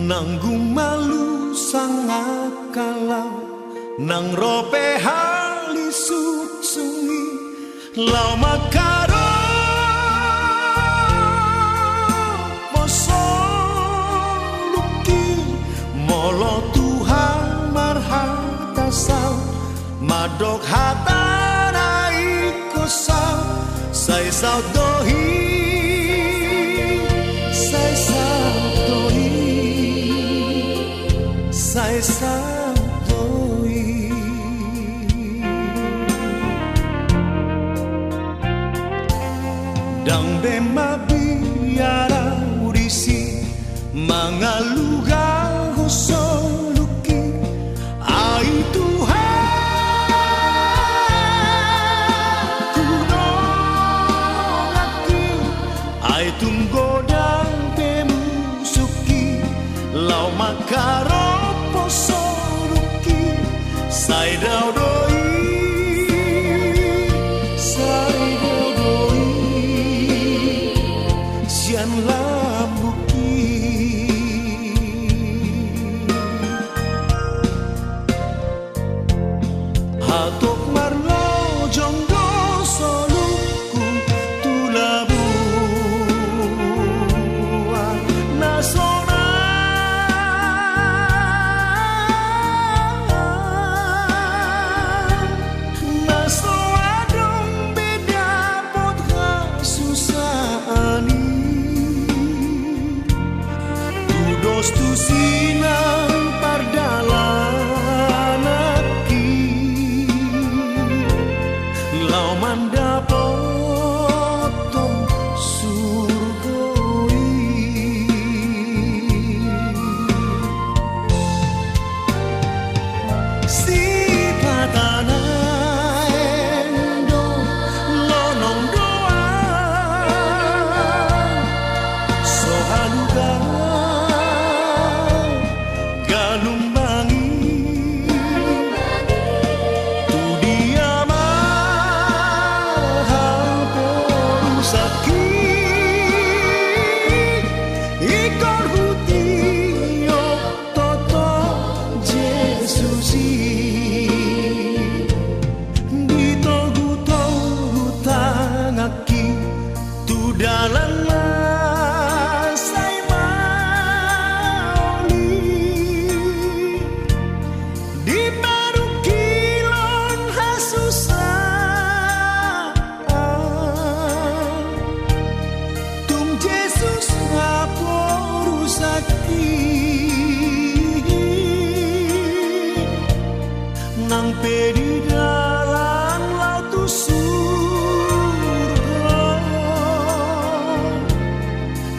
nanggung malu sangat kalau nang rope hali sungi lau makaro poso luki molo Tuhan marhata sao madok hatanai kosau sai sao dohi sai sao dohi sai sao dohi dang bema biara urisi mangaluga hosoluki ai Tuhan kunongaki ai tunggodang pemusuki lau makaro posoluki sai dau doi sai dau doi sian lambuki hatok marlo jonggo soluku tulabuan nasona nasoadong beda potra susani tudos tu sinang pardalanaki lau mandapotong surgoi si patana endo lonong doa sohaluga galumbangi tu dia mahal porusaki ikor hutio toto Jesusi dito hutangaki tu dalam sai mauli di baru kilon hasusah tum Yesus ngaporusaki nang pedi dalam lautu surga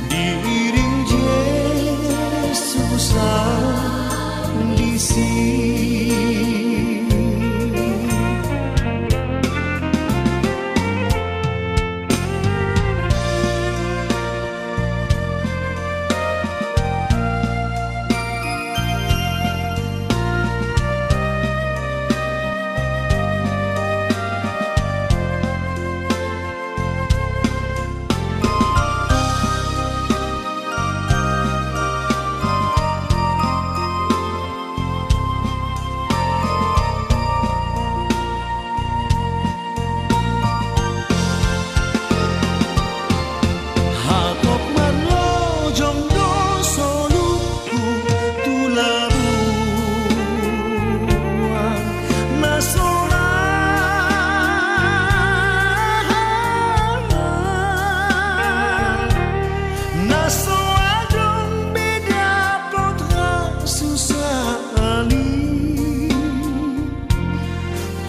diiring Yesus di sini. Hatok marlo jongdo soluku tulabuan nasona nasoadong beda potra susani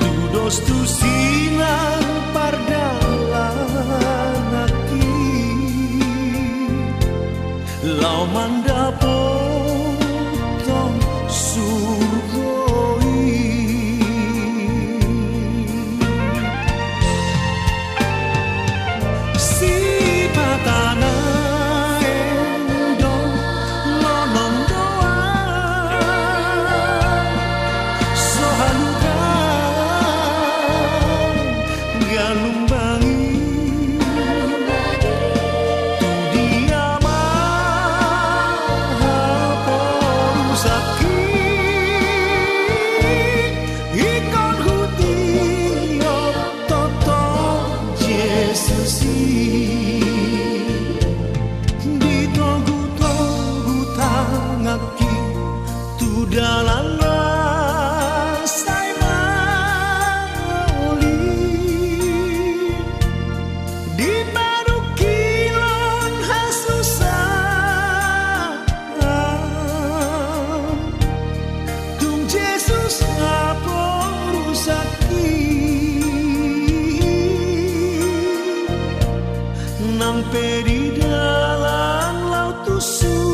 tudos tu sinang pardalanaki lau mandapotong surgoi si patana endo lonong doa sohaluga galumbangi tu dia mahal Dalamlah saya mauli di padu kilon hasusah tung Jesus ngapor sakit nampe di dalam laut surga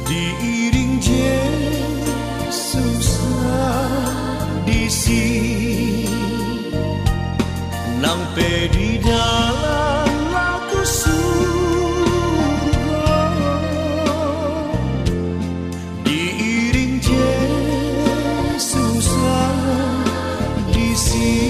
diiring Yesus di sini nampe di dalam laut surga diiring Yesus di sini.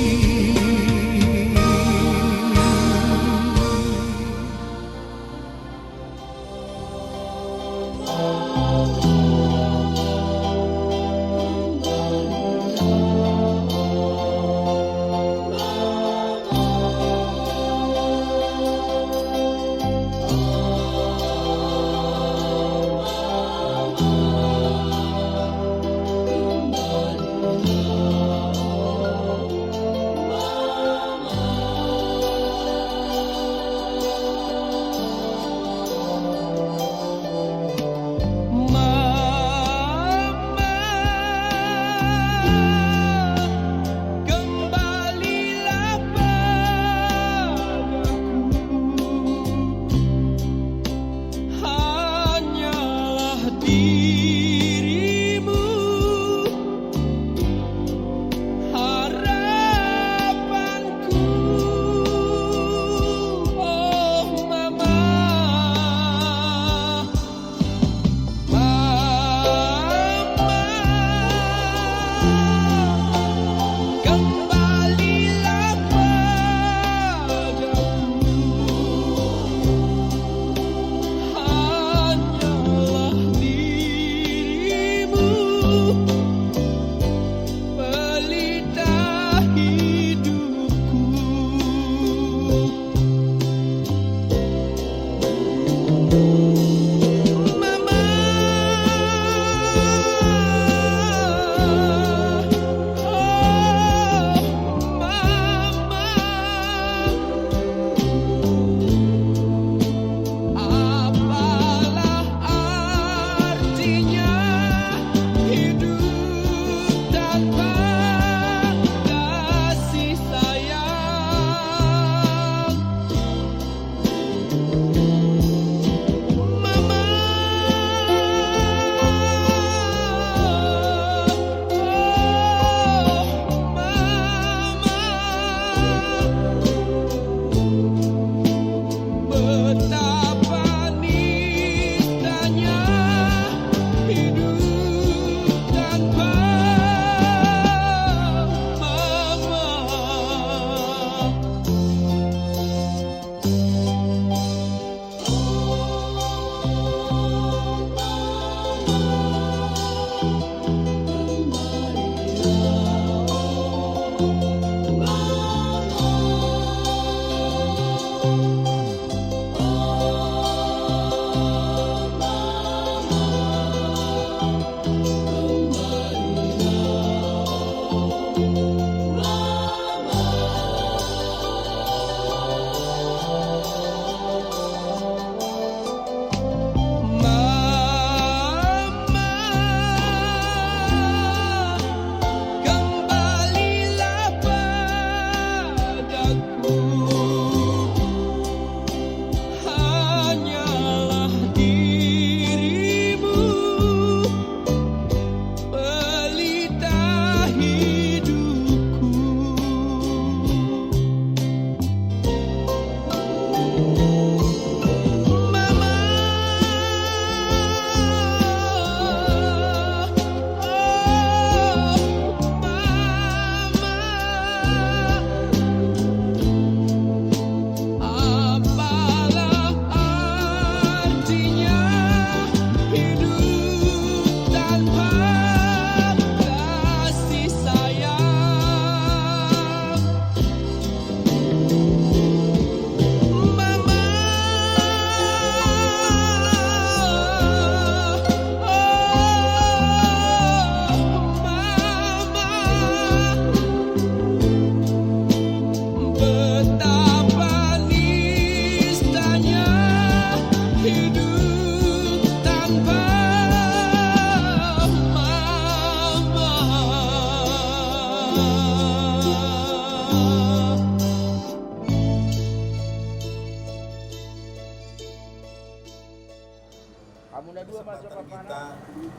Kesempatan kita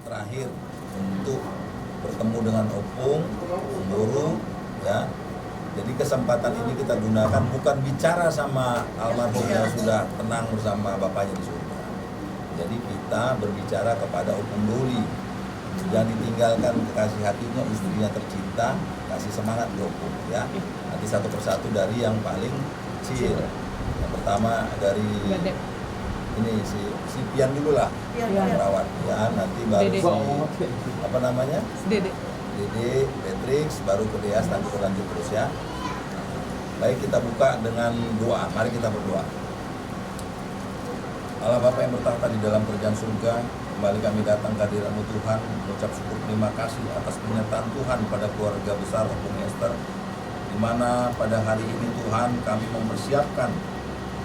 terakhir untuk bertemu dengan Opung Guru, ya. Jadi kesempatan ini kita gunakan bukan bicara sama almarhum yang sudah tenang bersama bapaknya di surga. Jadi kita berbicara kepada Opung Doli yang ditinggalkan kekasih hatinya, istrinya tercinta, kasih semangat di Opung, ya. Nanti satu persatu dari yang paling kecil. Yang pertama dari ini si Pian dulu lah, perawat, ya. Nanti baru Dede. si apa namanya? Dede. Dede, Patrick, baru ke Deas, nanti berlanjut terus, ya. Baik, kita buka dengan doa. Mari kita berdoa. Allah Bapa yang bertahta di dalam kerajaan surga, kembali kami datang ke hadirat-Mu Tuhan, mengucap syukur terima kasih atas penyertaan Tuhan pada keluarga besar Opung Esther, di mana pada hari ini Tuhan kami mempersiapkan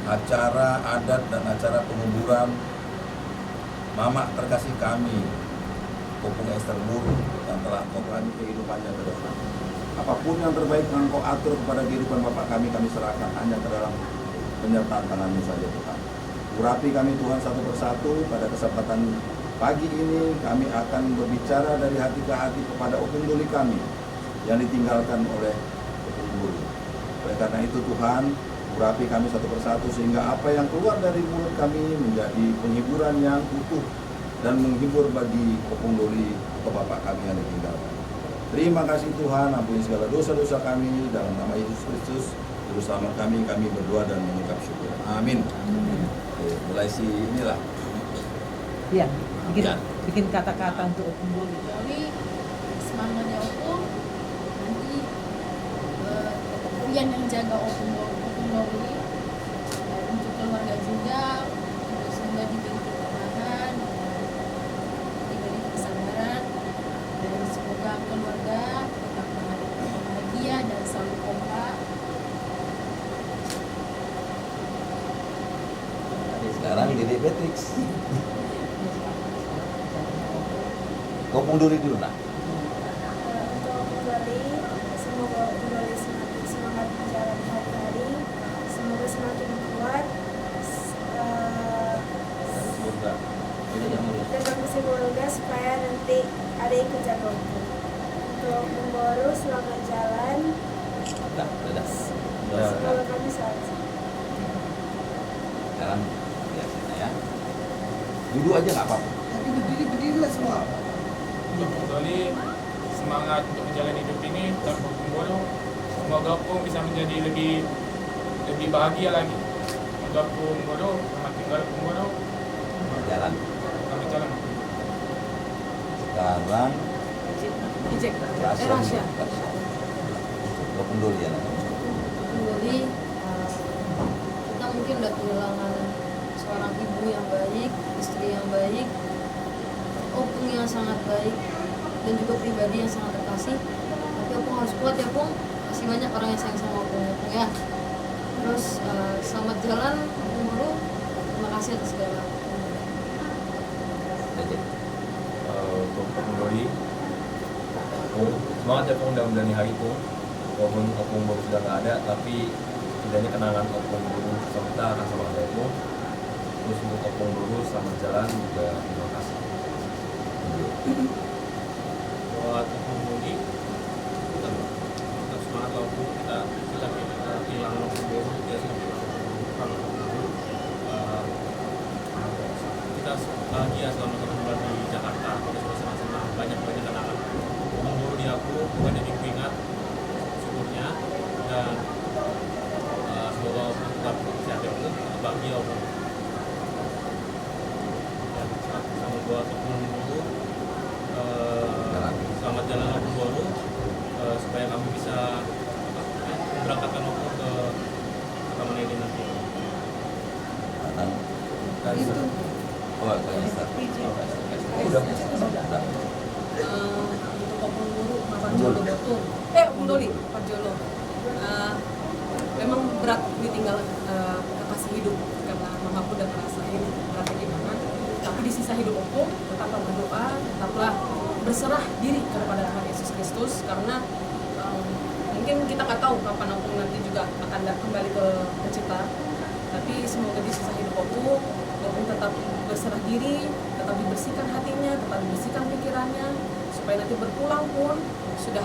acara adat dan acara penguburan mama terkasih kami, Opung Esther Guru, yang telah Kau beri kehidupannya ke depan. Apapun yang terbaik yang Kau atur kepada kehidupan Bapak kami serahkan hanya ke dalam penyertaan tangan-Mu saja Tuhan. Urapi kami Tuhan satu persatu. Pada kesempatan pagi ini kami akan berbicara dari hati ke hati kepada Opung Doli kami yang ditinggalkan oleh Opung Guru. Oleh karena itu Tuhan, urapi kami satu persatu sehingga apa yang keluar dari mulut kami menjadi penghiburan yang utuh dan menghibur bagi Opung Doli atau Bapak kami yang ditinggalkan. Terima kasih Tuhan, ampuni segala dosa-dosa kami dalam nama Yesus Kristus, Juru Selamat kami berdoa dan mengucap syukur. Amin. Oke, mulai inilah. Iya, Ya. bikin kata-kata untuk Opung Doli. Doli semangatnya Opung, nanti Rian yang jaga Opung Doli, untuk keluarga juga, semoga diberi ketenangan, diberi kesabaran, dan semoga keluarga tetap bahagia dan selalu kompak. Sekarang Dede Patrick. Opung Doli dulu nak. Untuk Opung Doli, semoga Opung Doli semakin semangat menjalani hari-hari, semoga semakin kuat, Semoga dan bagus keluarga supaya nanti ada yang kerja Opung. Untuk Opung Boru, selamat jalan, dadah. semoga kami selamat. Sekarang ya sini ya. Duduk aja nggak apa-apa. Berdirilah semua. Opung Doli semangat untuk menjalani hidup ini tanpa Opung Boru. Semoga Opung bisa menjadi lebih bahagia lagi. Semoga Opung Boru, selamat tinggal Opung Boru. Jalan. Selamat jalan. Sekarang Ijek. Rasya. Opung Doli ya. Opung Doli, kita mungkin udah kehilangan seorang ibu yang baik, istri yang baik, Opung yang sangat baik, dan juga pribadi yang sangat terkasih. Tapi Opung harus kuat ya Opung, masih banyak orang yang sayang sama Opung ya. Terus selamat jalan Opung Boru, terima kasih atas segala. Untuk Opung Doli, semangat ya Opung dalam menjalani hari itu. Walaupun Opung Boru sudah nggak ada, tapi setidaknya kenangan Opung Boru sama kita akan sama ada itu. Terus untuk Opung Boru selamat jalan juga terima kasih. Buat Opung Doli, tetap semangat lah Opung. Kita kehilangan Opung Boru, dia sudah kehilangan Opung Boru. Kita bahagia selama 1 bulan di Jakarta. Kita sudah senang-senang, banyak-banyak kenangan Opung Boru di aku, banyak yang ingat syukurnya, dan semoga Opung tetap sehat ya Opung, tetap bahagia Opung. Dan sama buat Opung Boru, selamat jalan Opung Boru, supaya kami bisa memberangkatkan Opung ke Taman ini nanti. Dan itu. Oh, Esther. Udah. Untuk Opung Guru, Pak Jolo Botul. Opung Doli, Pak Jolo. Memang berat ditinggal kekasih hidup karena mama aku udah ngerasain beratnya gimana. Tapi di sisa hidup Opung, tetaplah berdoa, tetaplah berserah diri kepada Tuhan Yesus Kristus karena mungkin kita nggak tahu kapan Opung nanti juga akan kembali ke Pencipta. Tapi semoga di sisa hidup Opung Opung tetap berserah diri, tetap dibersihkan hatinya, tetap dibersihkan pikirannya, supaya nanti berpulang pun sudah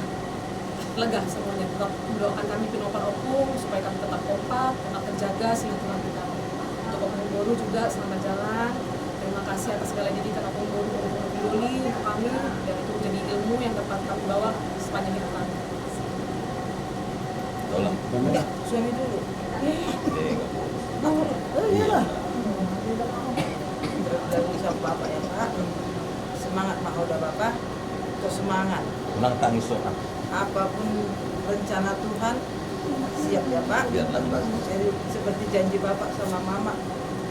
lega semuanya. Tetap mendoakan kami Pinopal Opung supaya kami tetap kompak, tetap terjaga silaturahmi kami. Untuk Opung Boru juga selamat jalan. Terima kasih atas segala didikan Opung Boru, Opung Biduli untuk kami, dan itu menjadi ilmu yang dapat kami bawa sepanjang hidup kami. Tolong. Enggak, suami dulu. Oh iyalah. Dari sama bapak ya Pak. Semangat mahoda bapak. Terus semangat. Ulang tangis soal. Apapun rencana Tuhan siap ya Pak. Biarlah Pak. Jadi seperti janji bapak sama mama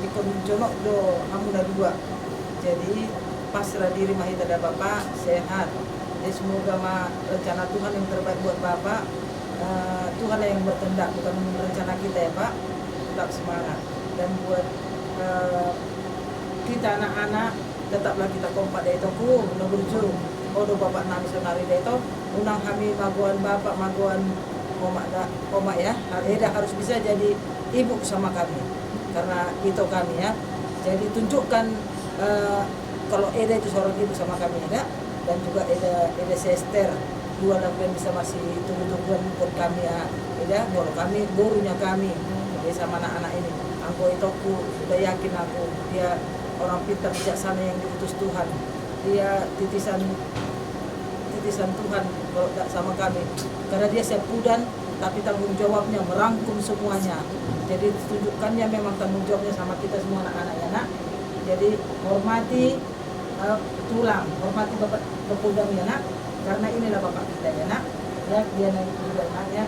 ikon jonok do hamuna dua. Jadi pasrah diri mahita bapak sehat. Jadi semoga rencana Tuhan yang terbaik buat bapak. Tuhan yang berkehendak, bukan rencana kita ya Pak. Tetap semangat. Dan buat kita anak-anak tetaplah kita kompak dari toku berjuru. Odo bapak nami sonari dari itu unang kami maguan bapak maguan omak ya. Eda harus bisa jadi ibu sama kami karena itu kami ya. Jadi tunjukkan kalau Eda itu seorang ibu sama kami Eda, dan juga Eda sister dua lakukan bisa masih tunggu-tungguan buat kami ya Eda. Kalau kami gurunya kami dia sama anak-anak ini aku itu aku sudah yakin aku dia orang pintar bijaksana yang diutus Tuhan, dia titisan Tuhan kalau tidak sama kami, karena dia siap pudan tapi tanggung jawabnya merangkum semuanya. Jadi tunjukkannya memang tanggung jawabnya sama kita semua anak-anak ya nak. Jadi hormati tulang, hormati bapak Kapolda ya nak, karena inilah bapak kita ya nak. Ya dia nanti juga anaknya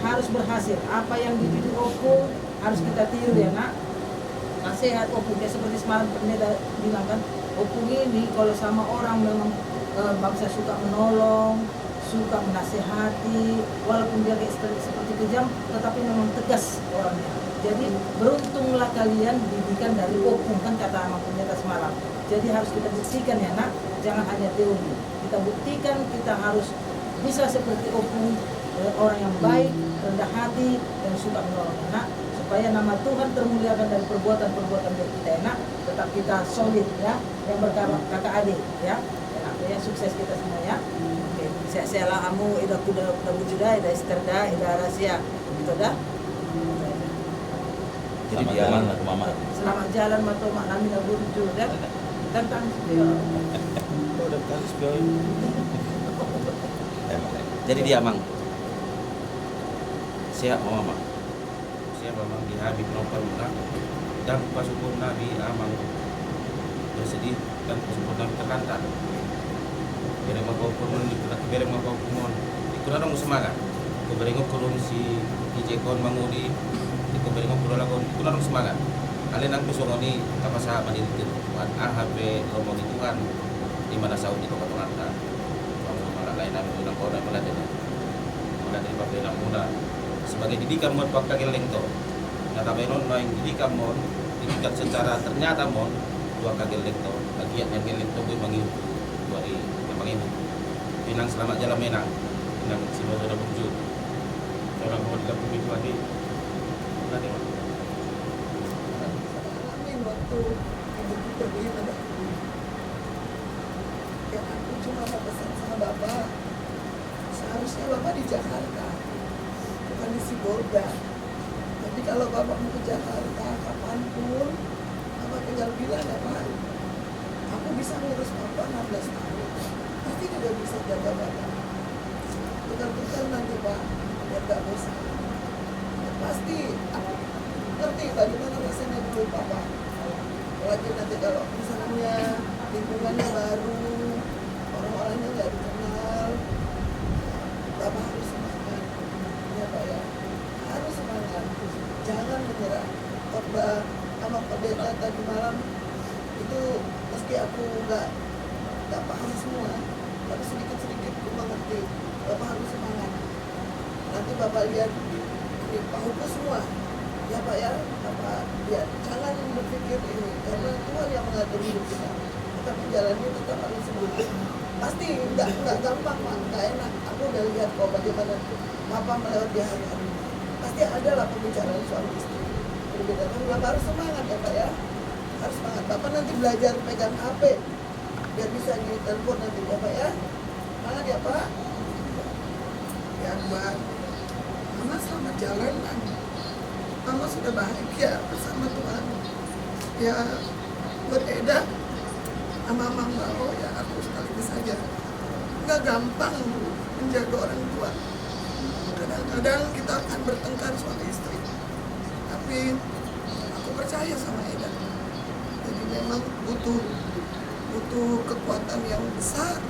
harus berhasil. Apa yang dididik Opung harus kita tiru ya nak. Nasihat Opung ya seperti semalam pendeta bilang kan, Opung ini kalau sama orang memang bangsa suka menolong, suka menasehati, walaupun dia seperti kejam, tetapi memang tegas orangnya. Jadi beruntunglah kalian didikan dari Opung kan kata Amang Pendeta semalam. Jadi harus kita buktikan ya nak, jangan hanya teori. Kita buktikan kita harus bisa seperti Opung, orang yang baik, rendah hati, dan suka menolong ya nak. Supaya nama Tuhan termuliakan dari perbuatan-perbuatan dari kita ya nak. Tetap kita solid ya, yang berkakak adik ya. Ya, sukses kita semua ya. Oke, saya lah kamu ida kuda wujuda, ida isterda, ida rahasia. Gitu dah. Jadi dia mana mama? Selamat jalan mato mak nami dah wujuda dah. Tentang Udah kali spion. Jadi dia mang siap mama Siap Amang di Habib Nopal Ulang dan pasukan Nabi Amang bersedih dan pasukan Nabi terlantar. Bere mau kumon ikut orang semangat ko bere ngokulun si Ijekon mangudi ko bere ngokulun lagon ikut orang semangat ale nang puso ngoni kapasa manilitin Tuhan ahabe romo di Tuhan di mana saud itu katulanta kamu malah lain nabi unang ko na melatih dari papela muda sebagai didikan buat pakka geleng to kata benon main didikan mon didikan secara ternyata mon dua kageleng to bagian yang geleng to gue mangi dua di ibu Pinang selamat jalan menang Pinang si Bodo dah berwujud orang mau digabung itu lagi nanti Amin waktu ibu pergi ada. Ya aku cuma mau pesan sama bapak. Seharusnya bapak di Jakarta, bukan di Sibolga. Jadi kalau bapak mau ke Jakarta kapanpun, bapak tinggal bilang ya Pak. Aku bisa ngurus bapak 16 tahun. Pasti juga bisa jaga bapak. Tukar-tukar nanti Pak, biar gak bosan. Ya, pasti aku ngerti bagaimana rasanya dulu bapak. Apalagi nanti kalau misalnya lingkungannya baru, orang-orangnya gak dikenal, bapak harus semangat. Ya Pak ya, harus semangat. Jangan menyerah. Khotbah sama pendeta tadi malam itu meski aku nggak paham semua, tapi sedikit-sedikit aku mengerti. Bapak harus semangat. Nanti bapak lihat ini Pak Hugo semua, ya Pak ya, Bapak lihat. Jangan berpikir ini, karena Tuhan yang mengatur hidup kita. Tapi jalannya tetap harus sembuh. Pasti nggak gampang Pak, nggak enak. Aku udah lihat kok bagaimana Bapak melewati hari-hari. Pasti ada lah pembicaraan suami istri. Berbeda, tapi Bapak harus semangat ya Pak ya. harus semangat. Bapak nanti belajar pegang HP biar bisa ditelepon nanti Bapak ya. Semangat ya Pak. Ya buat Mama selamat jalan, Mama sudah bahagia bersama Tuhan. Ya buat Eda sama Mang Bao ya aku sekaligus saja. Nggak gampang menjaga orang tua. Kadang-kadang kita akan bertengkar suami istri. Tapi aku percaya sama Eda. Jadi memang butuh kekuatan yang besar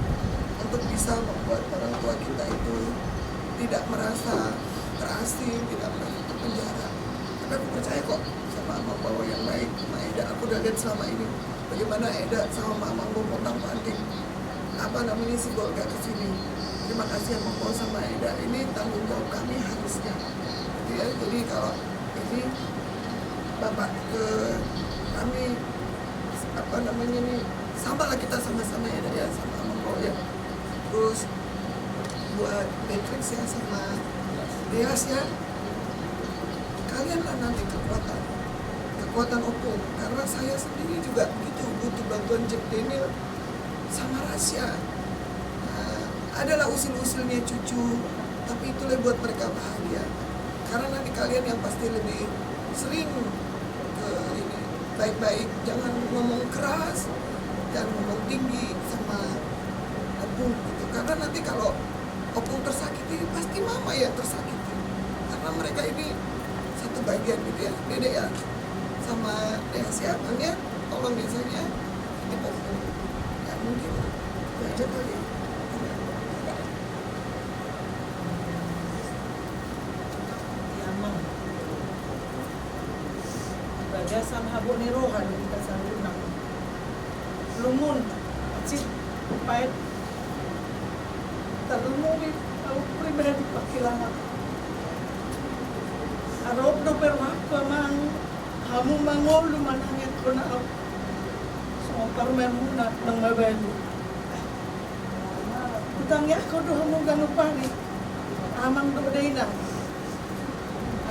untuk bisa membuat orang tua kita itu tidak merasa terasing, tidak merasa terpenjara. Karena aku percaya kok sama Mang Bao yang baik, sama Eda. Aku udah lihat selama ini bagaimana Eda sama Mang Bao potong panting si Golga kesini. Terima kasih Mang Bao sama Eda. Ini tanggung jawab kami harusnya. Jadi kalau ini Bapak ke kami sama lah kita sama-sama Eda ya sama Mang Bao ya. Terus buat Matrix ya sama Deas ya, kalian lah nanti kekuatan opung, karena saya sendiri juga begitu butuh bantuan Jack Daniel sama Rasya. Adalah usil-usilnya cucu, tapi itulah buat mereka bahagia, karena nanti kalian yang pasti lebih sering ke ini baik-baik, jangan ngomong keras, jangan ngomong tinggi sama opung gitu, karena nanti kalau opung tersakiti pasti mama yang tersakiti, karena mereka ini satu bagian gitu ya. Dede ya sama siapanya tolong biasanya ini opung ya, mungkin itu aja kali. Ya Mang bagasan habuk ni rohan kita selalu nang lumun cip pahit terlumuri aku pribadi pakilangan arop do permako mang hamu mangol lumanangit ko na ako so parmemuna ng mabelu utangnya ko do hamu ganupari amang do dayna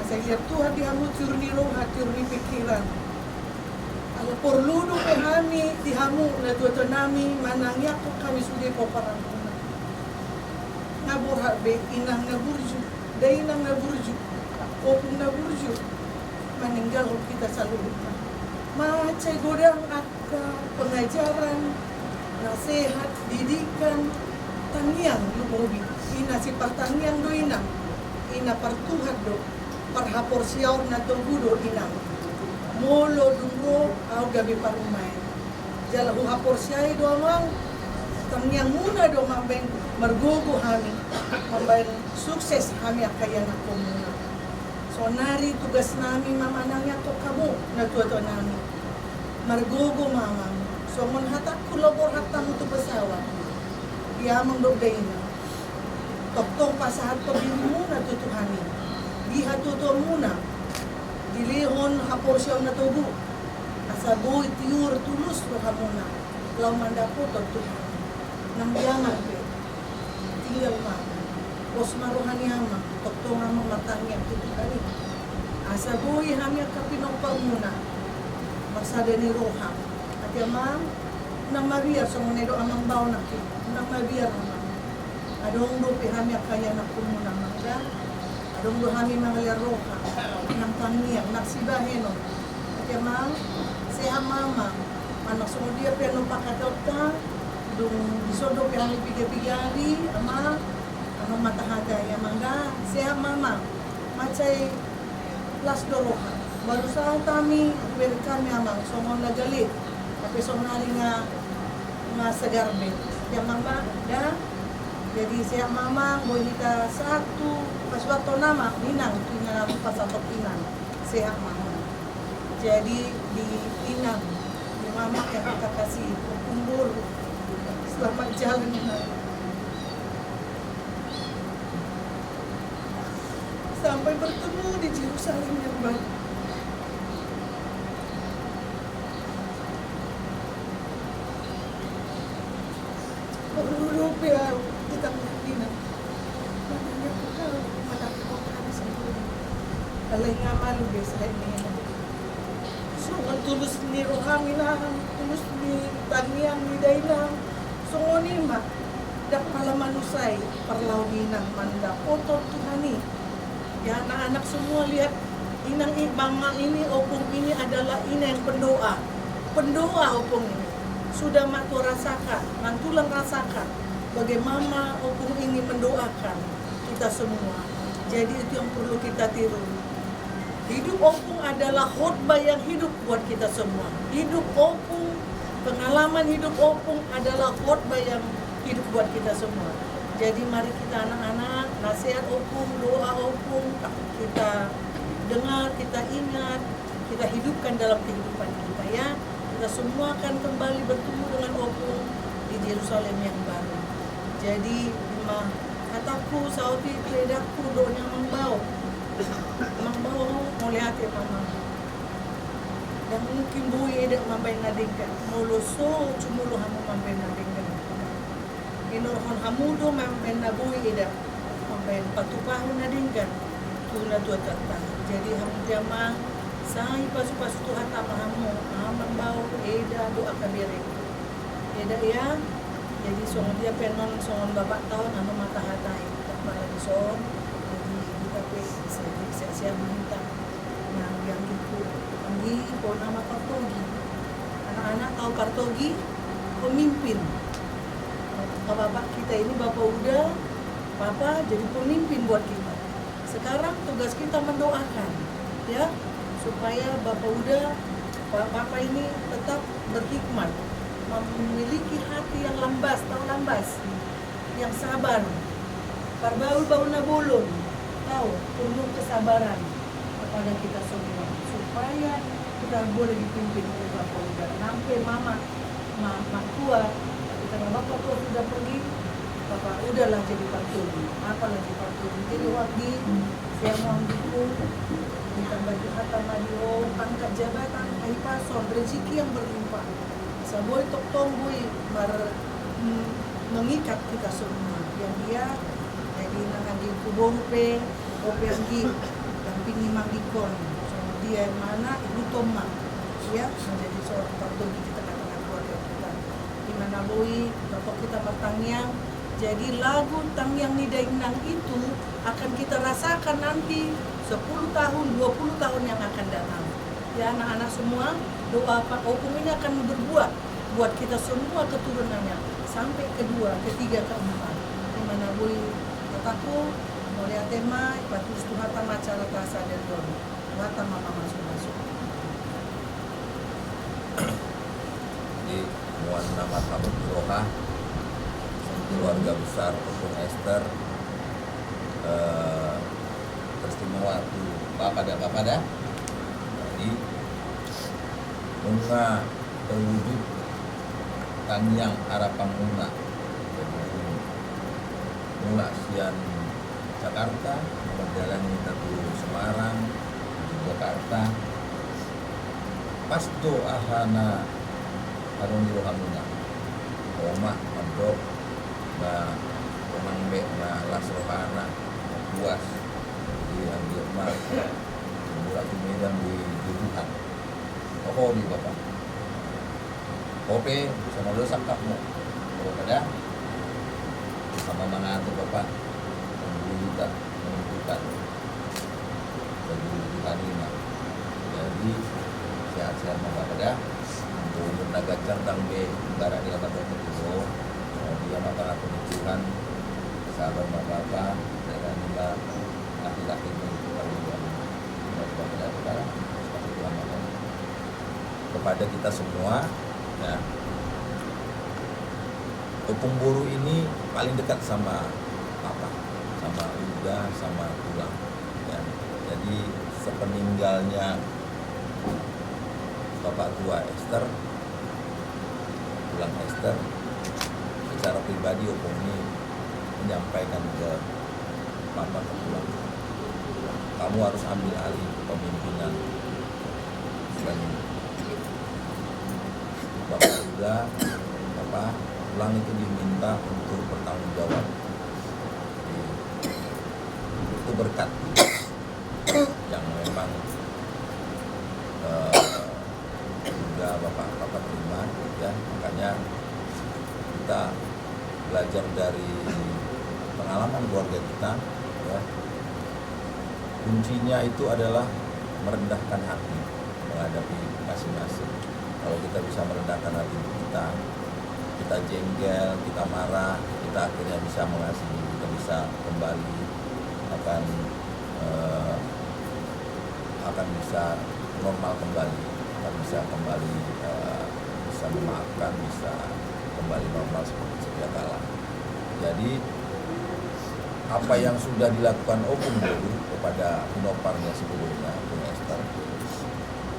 saya lihat Tuhan di hamu curni roha curni pikiran kalau perlu do kami di hamu na tuwa nami manangya ko kami sudah ko parang naburha be inang naburju, dainang naburju, opung naburju, meninggal kita selalu lupa. Macai godang akka pengajaran, nasihat, didikan, taniang lumobi. Ina si pertanian do inang, ina pertuhat do, perhapor siaur na tunggudo inang. Molo dungro au gabi parumay. Jalahu hapor siai do amang, taniang muna do mambeng mergogo kami, membayar sukses kami akayan ako muna. So nari tugas namin mamanangnya ko kamu na tuwa nami. Mergogo mamang. So mon hatak kulobor hatam tu besawa. Yamang do na. Toktong pasahat to bini muna tutuhani. Diha tuto muna. Dilihon hapor siya na tubo. Asaboy tiur tulus lo kamuna. Lau mandapo to tuhani. Nang yaman pe. Tinggal mama, pos maruhani ama, tokto mama matangnya tutup kali. Asa boy hamya kapinopal muna, maksada ni roha. Ati amam, nang mabiar semunedo amang bau naki, nang mabiar amam. Adong do pihamya kaya nak muna mangga, adong do hami mangalir roha, nang tangnya, naksibaheno. Ati amam, seha mama, anak semua dia piano pakatota. Dung disodo kami pigi-pigari ama ano matahaga ya mangga seha mama macay las doroha baru sa kami kami amang somon nagalit tapi somnali nga sagarbe ya mangga da jadi seha mama bonita satu paswato nama ninang tinggal pasatok inang seha mama jadi di inang di mama yang kita kasih umur selamat jalan sampai bertemu di Yerusalem yang baru. Perlu ya kita menghina. Makanya kita mendapatkan kami sendiri. Kalau yang malu biasa ini. So, tulus ni rohanginang, tulus ni tanian ni dainang. Sungoni mak, dak pala manusai perlauninang manda otot Tuhani. Ya anak-anak semua lihat inang mama ini, opung ini adalah ina yang pendoa. Pendoa opung ini. Sudah mak tu rasakan, mantulang rasakan bagaimana opung ini mendoakan kita semua. Jadi itu yang perlu kita tiru. Hidup opung adalah khotbah yang hidup buat kita semua. Hidup opung, pengalaman hidup opung adalah khotbah yang hidup buat kita semua. Jadi mari kita anak-anak, nasihat opung, doa opung, kita dengar, kita ingat, kita hidupkan dalam kehidupan kita ya. Kita semua akan kembali bertemu dengan opung di Yerusalem yang baru. Jadi kataku, sauti keledakku, doanya mengbau mulai hati mama. Dan mungkin bui edak mampai nadingkan, muluso cumulu hamu mampai nadingkan. Inorhon hamudo mampai nabui edak, mampai patupahu nadingkan. Tuna tua tatang. Jadi hamu jama, sai pasu-pasu Tuhan tamahamu, amang bau edak doa kabirek. Edak ya. Jadi songon dia penon songon bapak tahun anu mata hatai tak pala di son. Jadi kita pe siap minta yang itu anggi po nama Partogi. Anak-anak tahu Partogi, pemimpin. Bapak kita ini bapak udah, papa jadi pemimpin buat kita. Sekarang tugas kita mendoakan ya supaya bapak udah, bapak ini tetap berhikmat, memiliki hati yang lambas, yang sabar, parbaul nabulun, tahu, penuh kesabaran kepada kita semua, supaya kita boleh dipimpin oleh Bapak Uda. Sampai mama tua, kita bapak tua sudah pergi, Bapak udahlah jadi Partogi, apalagi Partogi. Jadi waktu saya mau ambilku, ditambah jahatan madio, pangkat jabatan, pason, rezeki yang berlimpah. Saboy tok tomboi mengikat kita semua. Yang dia jadi nanti kubur ope anggi dampingi mangikon. So, dia yang mana ibu Toma ya menjadi seorang Partogi di tengah-tengah keluarga kita. Di mana boy bapak kita bertangiang. Jadi lagu Tangyang Nidainang itu akan kita rasakan nanti 10 tahun, 20 tahun yang akan datang. Ya anak-anak semua, doa Pak Opung ini akan berbuat buat kita semua keturunannya sampai kedua, ketiga, keempat. Di mana boy kataku mulai tema batus Tuhatan macara rasa dan don. Tuhatan mama masuk. Di muan nama tamu roha keluarga besar Opung Esther teristimewa tu bapak dah. Jadi bunga terwujud Tangyang harapan mula sian Jakarta, menjalani ke Semarang, Jakarta. Pasto ahana harun di rohamuna. Oma mandok na pemangbe na las rohana buas di ambil mak mula di medan di juduhan. Toko di bapak. Kope sama dosa kamu. Kalau pada sama mana tu bapak menunjukkan bagi Tuhan ini. Jadi sehat-sehat bapak pada untuk naga cantang be negara dia kata itu dia maka Tuhan sahabat bapak dan juga laki-laki itu kepada kita semua ya. Opung Boru ini paling dekat sama papa, sama Uda, sama tulang ya. Jadi sepeninggalnya bapak tua Esther, tulang Esther, secara pribadi Opung ini menyampaikan ke papa ke tulang, kamu harus ambil alih kepemimpinan selanjutnya. Bapak Uda, bapak tulang itu diminta untuk bertanggung jawab. Itu berkat yang memang bapak terima ya. Makanya kita belajar dari pengalaman keluarga kita ya. Kuncinya itu adalah merendahkan hati menghadapi masing-masing. Kalau kita bisa merendahkan hati kita jengkel, kita marah, kita akhirnya bisa mengasihi, kita bisa kembali akan bisa normal kembali, akan bisa kembali bisa memaafkan, bisa kembali normal seperti sedia kala. Jadi apa yang sudah dilakukan Opung dulu kepada pinoparnya sebelumnya, Opung Esther,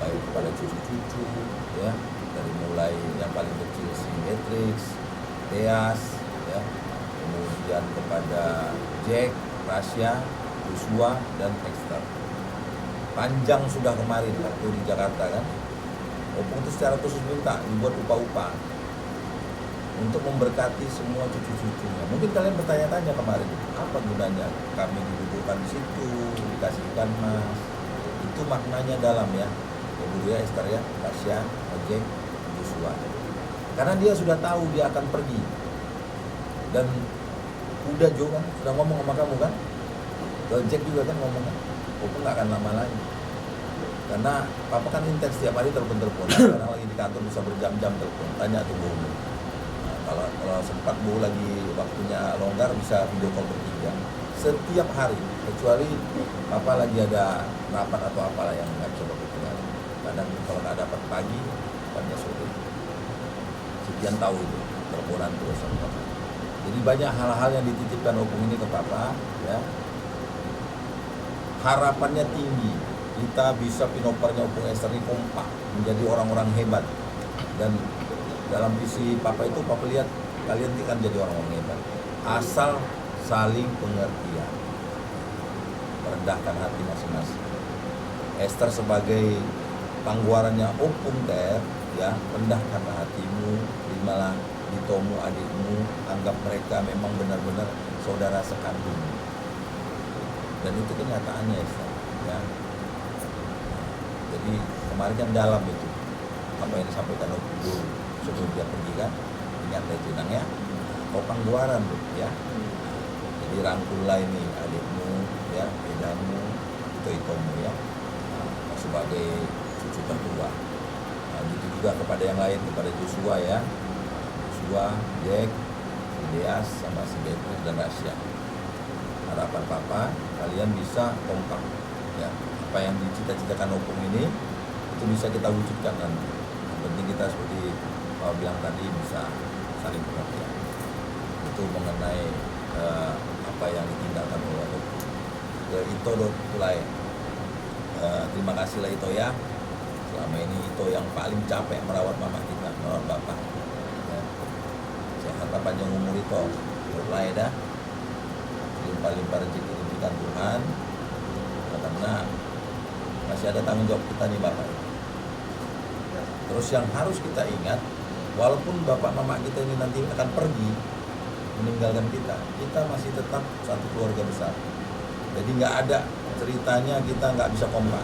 baik kepada cucu-cucu ya, dari mulai yang paling kecil si Beatrix, Deas ya, kemudian kepada Jack, Rasya, Joshua dan Esther. Panjang sudah kemarin waktu di Jakarta kan, Opung itu secara khusus minta dibuat upah-upah untuk memberkati semua cucu-cucunya. Mungkin kalian bertanya-tanya kemarin, apa gunanya kami didudukkan di situ, dikasih ikan mas? Itu maknanya dalam ya, Ibu ya, Esther ya, Tasya, Jack, Joshua. Karena dia sudah tahu dia akan pergi. Dan udah Jo kan, sudah ngomong sama kamu kan? Jack juga kan ngomong kan, Opung nggak akan lama lagi. Karena papa kan intens tiap hari telepon. Karena lagi di kantor bisa berjam-jam telepon, tanya tuh Bu. Kalau sempat Bu lagi waktunya longgar bisa video call bertiga setiap hari, kecuali Papa lagi ada rapat atau apalah yang nggak bisa berkenan. Kadang kalau nggak dapat pagi, dapatnya sore. Sekian tahu itu, teleponan terus sama Papa. Jadi banyak hal-hal yang dititipkan Opung ini ke Papa, ya. Harapannya tinggi, kita bisa pinoparnya Opung Esther ini kompak, menjadi orang-orang hebat. Dan dalam visi Papa itu, Papa lihat kalian kan jadi orang-orang hebat. Asal saling pengertian, merendahkan hati masing-masing. Esther sebagai pangguarannya Opung Ter, ya, rendahkanlah hatimu, terimalah Ditomu adikmu, anggap mereka memang benar-benar saudara sekandung. Dan itu kenyataannya Esther, ya. Jadi kemarin kan dalam itu apa yang disampaikan Opung dulu sebelum dia pergi kan, ingat itu nang ya, kau pangguaran tuh ya. Jadi rangkullah ini adikmu ya, bedamu, Itomu ya, sebagai cucu tertua. Nah, gitu juga kepada yang lain, kepada Joshua ya, Joshua, Jack, Deas sama si Beatrix dan Rasya. Harapan Papa kalian bisa kompak ya, apa yang dicita-citakan Opung ini itu bisa kita wujudkan nanti. Yang penting kita seperti Papa bilang tadi bisa saling pengertian. Itu mengenai apa yang ditinggalkan oleh Opung. Ito mulai terima kasihlah Ito ya. Selama ini Ito yang paling capek merawat mama kita, merawat bapak. Ya. Sehat panjang umur Ito. Mulai dah. Limpah-limpah rezeki diberikan Tuhan. Karena masih ada tanggung jawab kita nih bapak. Terus yang harus kita ingat, walaupun bapak mama kita ini nanti akan pergi meninggalkan kita, kita masih tetap satu keluarga besar. Jadi nggak ada ceritanya kita nggak bisa kompak.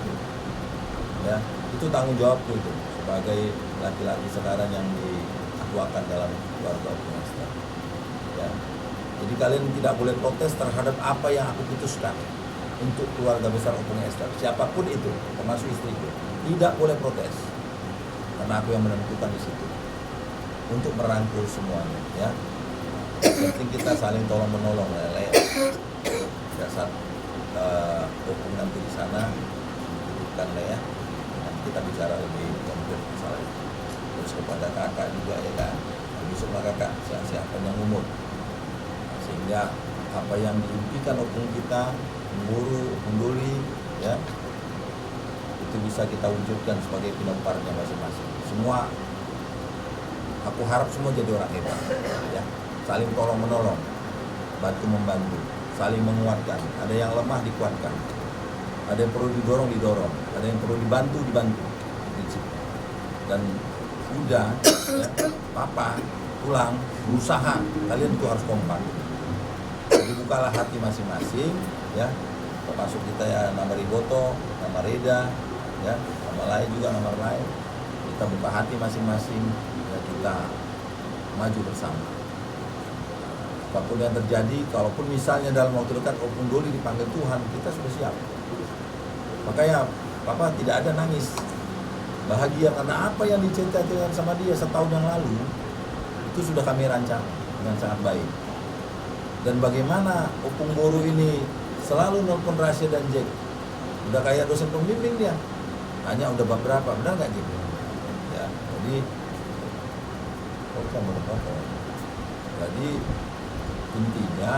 Ya, itu tanggung jawabku itu sebagai laki-laki sekarang yang dituakan dalam keluarga Opung Esther. Ya, jadi kalian tidak boleh protes terhadap apa yang aku putuskan untuk keluarga besar Opung Esther. Siapapun itu, termasuk istriku, tidak boleh protes. Karena aku yang menentukan di situ untuk merangkul semuanya, ya. Yang penting kita saling tolong menolong, ya. Pada saat Opung nanti di sana, bukan ya. Nanti kita bicara lebih konkret masalah itu. Terus kepada kakak juga ya kan, besoklah kakak siapa yang umur, sehingga apa yang diimpikan Opung kita, guru, penduli, ya. Itu bisa kita wujudkan sebagai pinoparnya masing-masing. Semua, aku harap semua jadi orang hebat, ya. Saling tolong menolong, bantu membantu, saling menguatkan. Ada yang lemah dikuatkan, ada yang perlu didorong, ada yang perlu dibantu. Dan udah, ya, Papa pulang berusaha, kalian itu harus kompak. Jadi bukalah hati masing-masing, ya. Termasuk kita ya, nama Riboto, nama Reda, ya, nama lain juga nama lain. kita buka hati masing-masing, ya kita maju bersama. Apapun yang terjadi, kalaupun misalnya dalam waktu dekat Opung Doli dipanggil Tuhan, kita sudah siap. Makanya Papa tidak ada nangis, bahagia karena apa yang dicita-citakan sama dia setahun yang lalu itu sudah kami rancang dengan sangat baik. Dan bagaimana Opung Boru ini selalu nelpon Rasya dan Jack, udah kayak dosen pembimbing dia, hanya udah bab berapa, benar nggak gitu? Ya, jadi intinya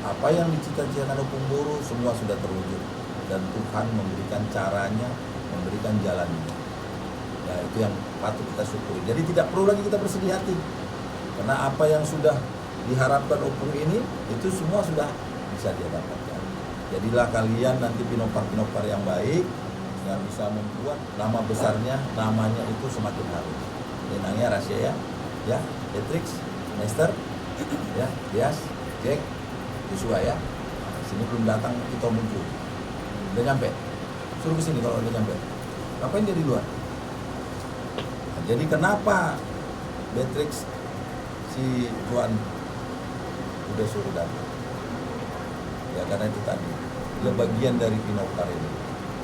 apa yang dicita-citakan Opung Boru semua sudah terwujud dan Tuhan memberikan caranya, memberikan jalannya. Ya, itu yang patut kita syukuri. Jadi tidak perlu lagi kita bersedih hati karena apa yang sudah diharapkan Opung ini itu semua sudah bisa dia dapatkan. Jadilah kalian nanti pinopar-pinopar yang baik yang bisa membuat nama besarnya, namanya itu semakin harum. Ini namanya Rasya ya, Beatrix, Esther, ya, Dias, Jack, Joshua ya. Sini belum datang, kita muncul. Udah nyampe, suruh ke sini kalau udah nyampe. Ngapain dia di luar? Nah, jadi kenapa Beatrix si Tuan udah suruh datang? Ya karena itu tadi, dia bagian dari Pinopar ini.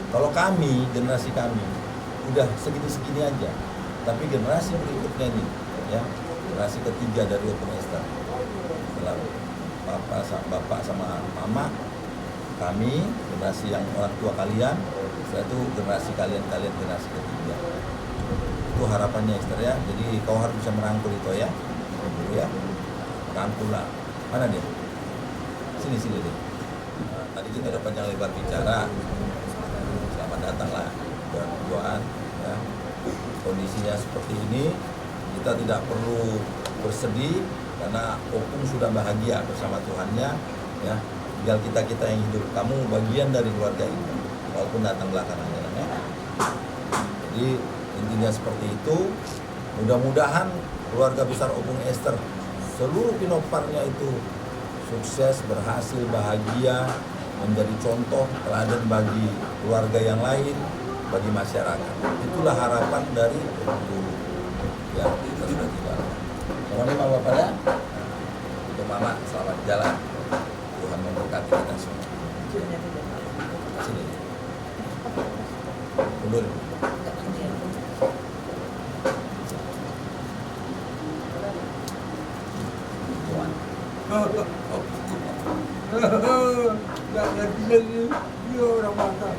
Kalau kami, generasi kami, udah segini-segini aja. Tapi generasi berikutnya ini, ya, generasi ketiga dari Opung Esther, setelah bapak sama mama, kami, generasi yang orang tua kalian, setelah itu generasi kalian generasi ketiga. Itu harapannya Esther ya. Jadi kau harus bisa merangkul itu ya, ya, rangkul lah. Mana dia? Sini deh. Nah, tadi kita udah panjang lebar bicara. Selamat datanglah berduaan ya. Kondisinya seperti ini, kita tidak perlu bersedih karena Opung sudah bahagia bersama Tuhannya ya. Tinggal kita yang hidup. Kamu bagian dari keluarga ini walaupun datang belakangan ya. Jadi intinya seperti itu. Mudah-mudahan keluarga besar Opung Esther seluruh Pinoparnya itu sukses, berhasil, bahagia, menjadi contoh teladan bagi keluarga yang lain, bagi masyarakat. Itulah harapan dari Opung Boru. Ya, kita sudah tiba. Mohon maaf Bapak ya. Untuk Mama selamat jalan. Tuhan memberkati kita semua. Sini. Mundur. Tuhan. Nggak ngerti lagi, dia orang mata.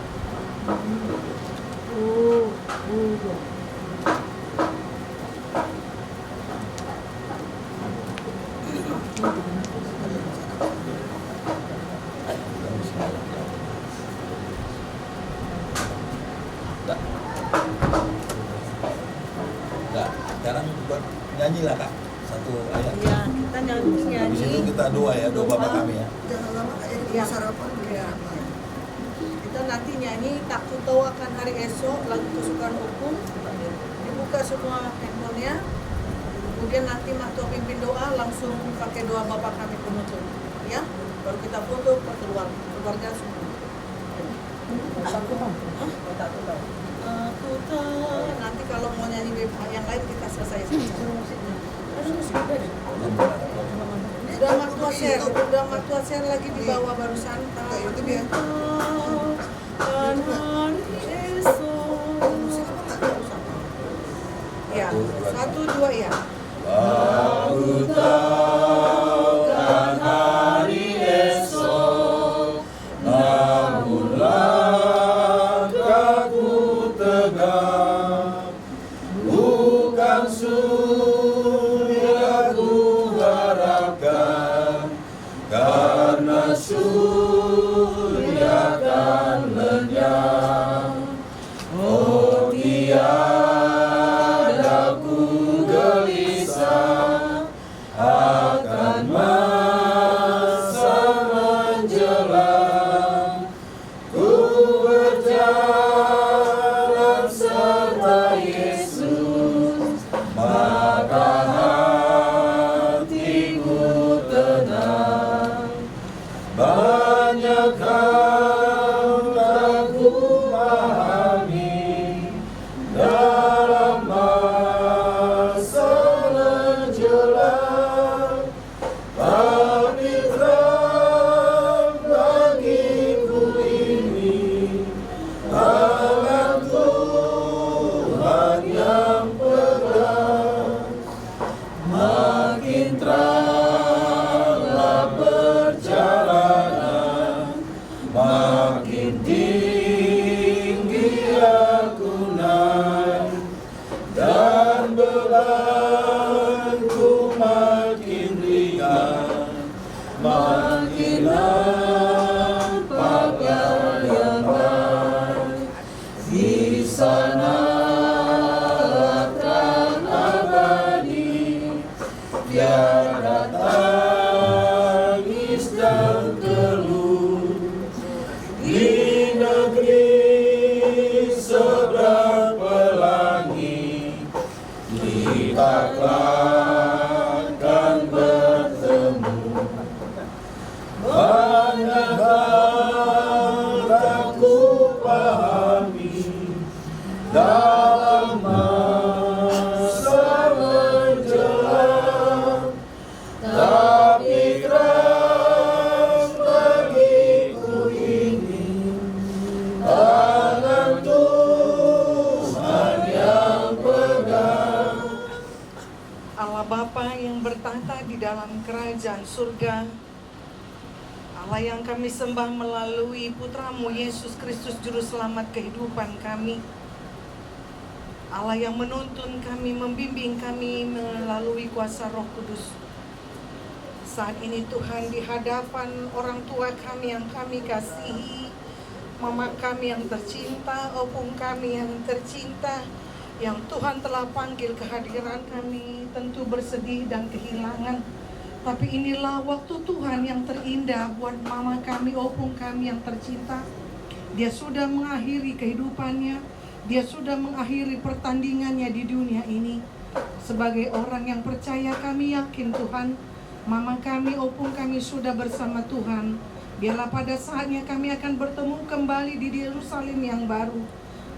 Sekarang buat nyanyi lah Kak, satu ayat. Ya, kita nyanyi. Habis itu kita doa ya, doa Bapak kami ya. Jangan lama kayak di sarapan Ya. Kita nanti nyanyi tak ku tahu akan hari esok lagu kesukaan Opung. Dibuka semua handphonenya. Kemudian nanti waktu pimpin doa langsung pakai doa Bapak kami penutup. Ya, baru kita foto keluarga semua. Aku tahu. Aku tahu. Nanti kalau mau nyanyi yang lain kita selesai saja. Udah matua share lagi di bawah barusan. itu dia. Ya, 1, 2 ya. Aku tahu kan hari esok, namun langkahku tegak, bukan surga ku harapkan, karena surya kan lenyap. Oh tiada ku gelisah akan masa menjelang, ku berjalan serta Yesus. bebanku makin ringan, makin nampak yang baik. Di sana akan abadi, tiada tangis dan keluh. Di negeri seberang pelangi, kita akan bertemu. Banyak hal tak ku pahami dalam masa menjelang, tapi keras bagiku ini tangan Tuhan yang pegang. Allah Bapa yang bertahta di dalam kerajaan surga, Allah yang kami sembah melalui Putramu Yesus Kristus Juru Selamat kehidupan kami, Allah yang menuntun kami, membimbing kami melalui kuasa Roh Kudus. Saat ini Tuhan, di hadapan orang tua kami yang kami kasihi, mama kami yang tercinta, opung kami yang tercinta, yang Tuhan telah panggil kehadiran kami, tentu bersedih dan kehilangan. Tapi inilah waktu Tuhan yang terindah buat mama kami, opung kami yang tercinta. Dia sudah mengakhiri kehidupannya, dia sudah mengakhiri pertandingannya di dunia ini. Sebagai orang yang percaya, kami yakin Tuhan, mama kami, opung kami sudah bersama Tuhan. Biarlah pada saatnya kami akan bertemu kembali di Yerusalem yang baru.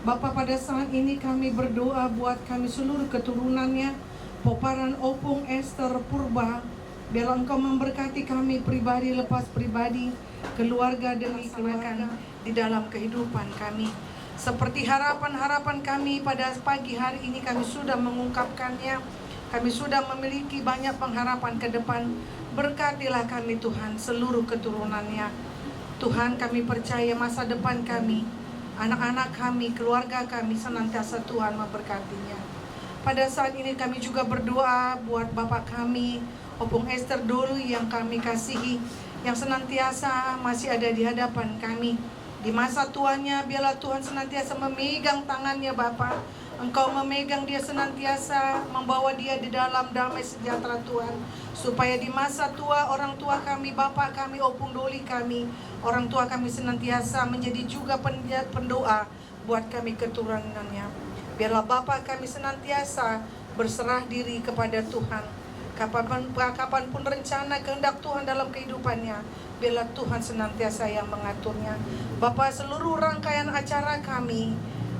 Bapa, pada saat ini kami berdoa buat kami seluruh keturunannya, Poparan Opung Esther Purba. Biarlah Engkau memberkati kami pribadi lepas pribadi, keluarga demi keluarga di dalam kehidupan kami. Seperti harapan-harapan kami pada pagi hari ini, kami sudah mengungkapkannya. Kami sudah memiliki banyak pengharapan ke depan. Berkatilah kami Tuhan, seluruh keturunannya. Tuhan, kami percaya masa depan kami, anak-anak kami, keluarga kami senantiasa Tuhan memberkatinya. Pada saat ini kami juga berdoa buat Bapak kami, Opung Esther Dulu yang kami kasihi, yang senantiasa masih ada di hadapan kami. Di masa tuanya, biarlah Tuhan senantiasa memegang tangannya Bapa. Engkau memegang dia senantiasa, membawa dia di dalam damai sejahtera Tuhan. Supaya di masa tua, orang tua kami, Bapak kami, Opung Doli kami, orang tua kami senantiasa menjadi juga pendoa buat kami keturunannya. Biarlah Bapak kami senantiasa berserah diri kepada Tuhan. Kapanpun rencana kehendak Tuhan dalam kehidupannya, biarlah Tuhan senantiasa yang mengaturnya. Bapak, seluruh rangkaian acara kami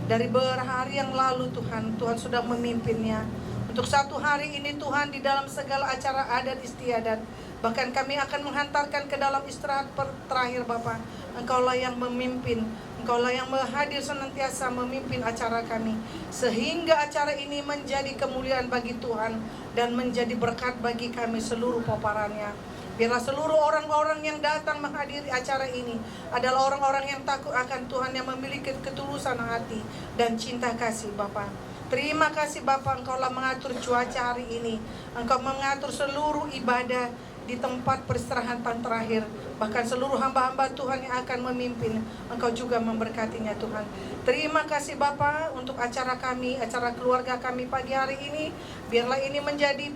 dari berhari yang lalu Tuhan sudah memimpinnya. Untuk satu hari ini Tuhan, di dalam segala acara adat istiadat, bahkan kami akan menghantarkan ke dalam istirahat terakhir Bapak. Engkaulah yang memimpin, Engkaulah yang hadir senantiasa memimpin acara kami, sehingga acara ini menjadi kemuliaan bagi Tuhan dan menjadi berkat bagi kami seluruh poparannya. Biarlah seluruh orang-orang yang datang menghadiri acara ini adalah orang-orang yang takut akan Tuhan, yang memiliki ketulusan hati dan cinta kasih Bapa. Terima kasih Bapa, Engkaulah mengatur cuaca hari ini. Engkau mengatur seluruh ibadah di tempat peristirahatan terakhir. Bahkan seluruh hamba-hamba Tuhan yang akan memimpin, Engkau juga memberkatinya Tuhan. Terima kasih Bapa untuk acara kami, acara keluarga kami pagi hari ini. Biarlah ini menjadi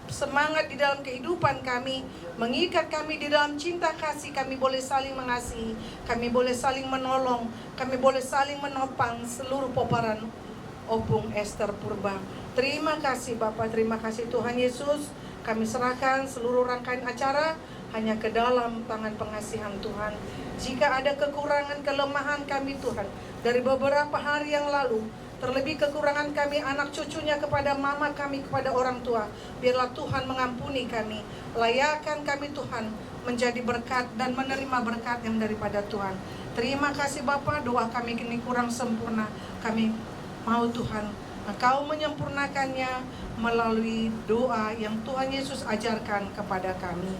semangat di dalam kehidupan kami, mengikat kami di dalam cinta kasih. Kami boleh saling mengasihi, kami boleh saling menolong, kami boleh saling menopang seluruh poparan Opung Esther Purba. Terima kasih Bapak, terima kasih Tuhan Yesus. Kami serahkan seluruh rangkaian acara hanya ke dalam tangan pengasihan Tuhan. Jika ada kekurangan, kelemahan kami Tuhan dari beberapa hari yang lalu, terlebih kekurangan kami anak cucunya kepada mama kami, kepada orang tua, biarlah Tuhan mengampuni kami. Layakan kami Tuhan menjadi berkat dan menerima berkat yang daripada Tuhan. Terima kasih Bapa, doa kami kini kurang sempurna. Kami mau Tuhan, Engkau menyempurnakannya melalui doa yang Tuhan Yesus ajarkan kepada kami.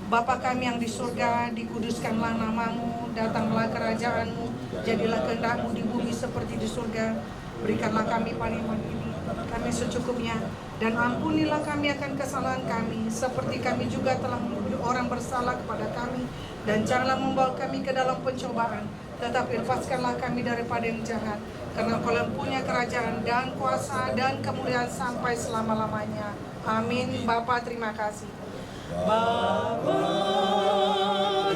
Bapa kami yang di surga, dikuduskanlah namamu, datanglah kerajaanmu, jadilah kehendak-Mu di bumi seperti di surga. Berikanlah kami panen ini. Kami kami secukupnya. Dan ampunilah kami akan kesalahan kami, seperti kami juga telah mengampuni orang bersalah kepada kami. Dan janganlah membawa kami ke dalam pencobaan, tetapi lepaskanlah kami daripada yang jahat. Karena Engkau yang punya kerajaan dan kuasa dan kemuliaan sampai selama-lamanya. Amin. Bapa, terima kasih. Bapa,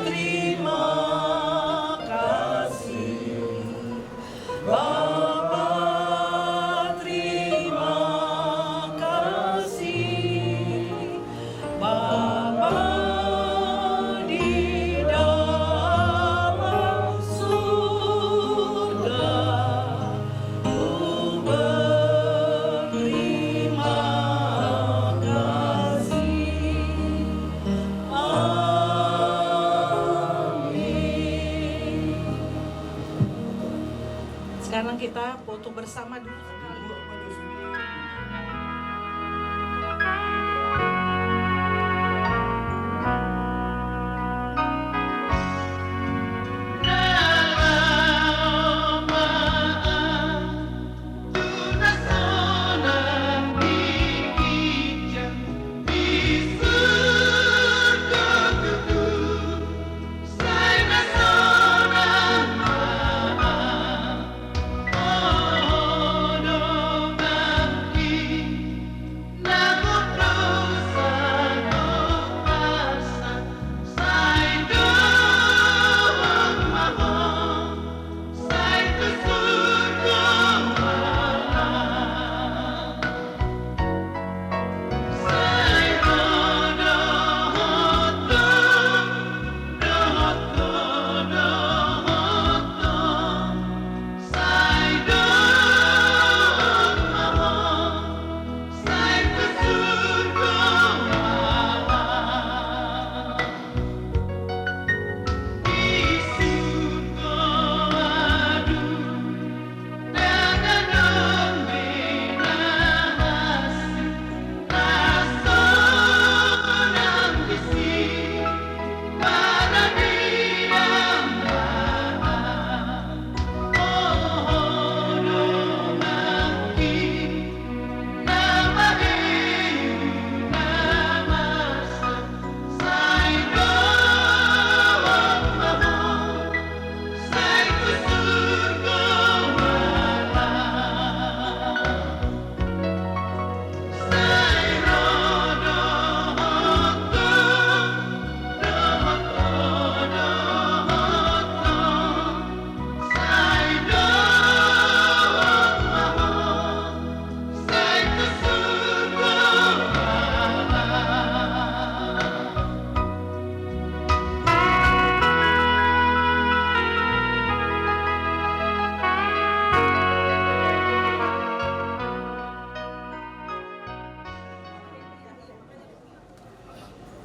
terima kasih. Bapa, terima kasih. Bapa di dalam surga, ku berterima kasih. Amin. Sekarang kita foto bersama dulu sekali.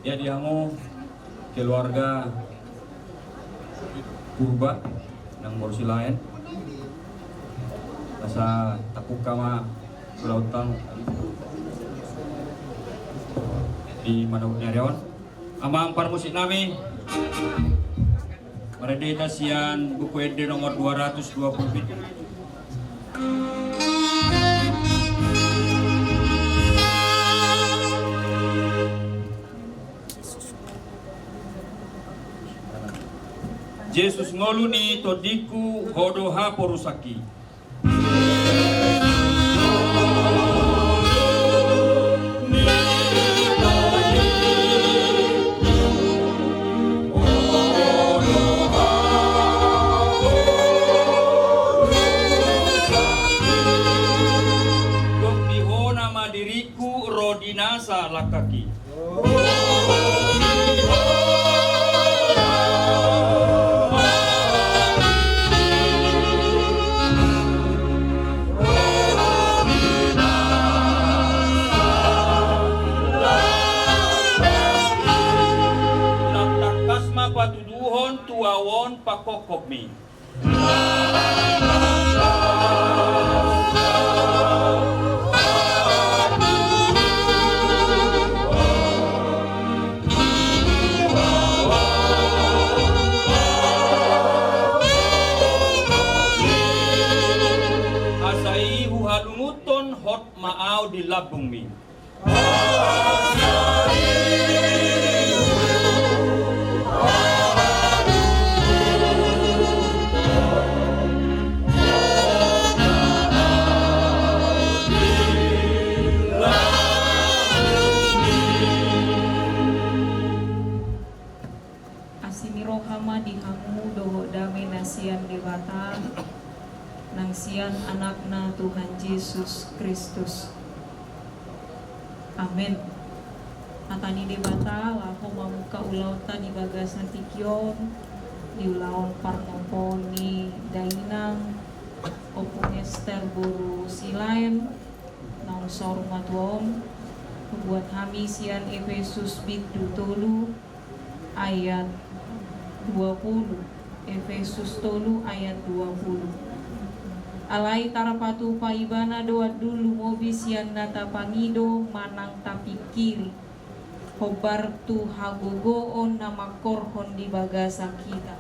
Ya diango keluarga Purba nang Borsi lain rasa takuk kama Sulautang di Manuk Nyarion amang par musik nami meredita sian buku ede nomor 220. Yesus ngoluni todiku hodoha porusaki. Dokdiho nama diriku rodinasa lakaki. Patuduhon tuawon pakokopmi. Asai huhalunguton hot maau di labung mi. Asimirohama dihamu doho dame nasian dewata nangsian anakna Tuhan Yesus Kristus. Amin. Atani debata laho mamuka ulauta di bagasan tikyon di ulaon parnomponi dainang opung ester boru silain naung sor matuom membuat hami sian Efesus bidu tolu ayat 20. Efesus tolu ayat 20. Alai tarapatu paibana doa dulu mobi sian nata pangido manang tapi kiri hobar tu hagogoon nama korhon di bagasa kita.